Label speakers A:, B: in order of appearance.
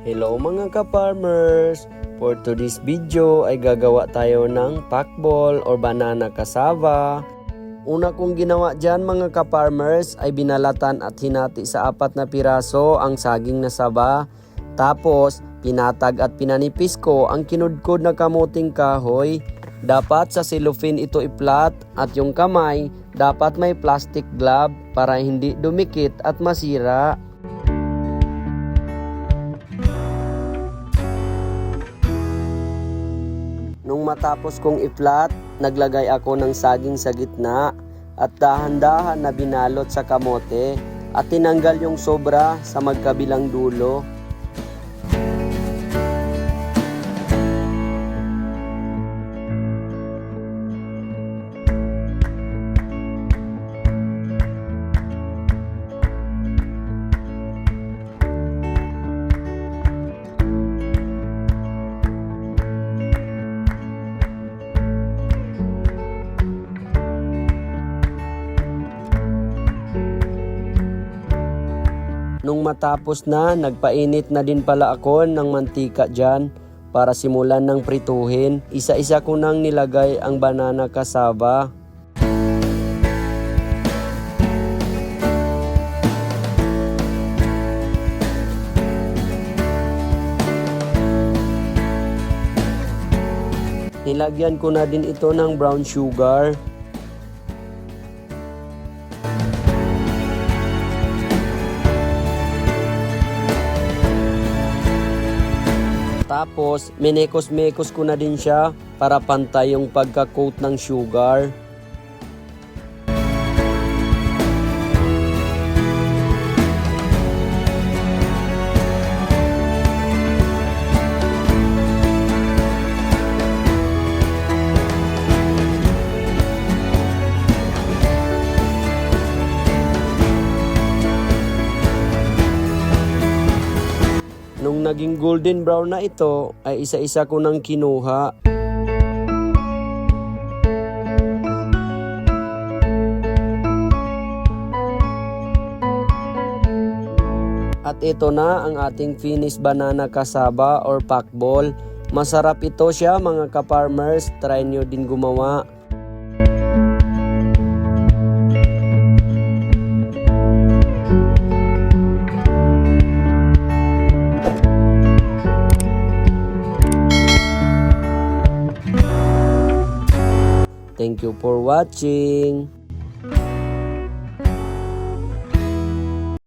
A: Hello mga ka-farmers! For today's video ay gagawa tayo ng pakbol or banana cassava. Una kong ginawa dyan mga ka-farmers ay binalatan at hinati sa 4 na piraso ang saging na saba. Tapos pinatag at pinanipis ko ang kinudkod na kamuting kahoy. Dapat sa cellophane ito i-flat at yung kamay dapat may plastic glove para hindi dumikit at masira. Nung matapos kong i-flat, naglagay ako ng saging sa gitna at dahan-dahan na binalot sa kamote at tinanggal yung sobra sa magkabilang dulo. Nung matapos na, nagpainit na din pala ako ng mantika dyan para simulan ng prituhin. Isa-isa ko nang nilagay ang banana cassava. Nilagyan ko na din ito ng brown sugar. Tapos, minekos-mekos ko na din siya para pantay yung pagka-coat ng sugar. Nung naging golden brown na ito, ay isa-isa ko nang kinuha. At ito na ang ating finished banana cassava or pakbol. Masarap ito siya mga ka-farmers, try nyo din gumawa. Thank you for watching.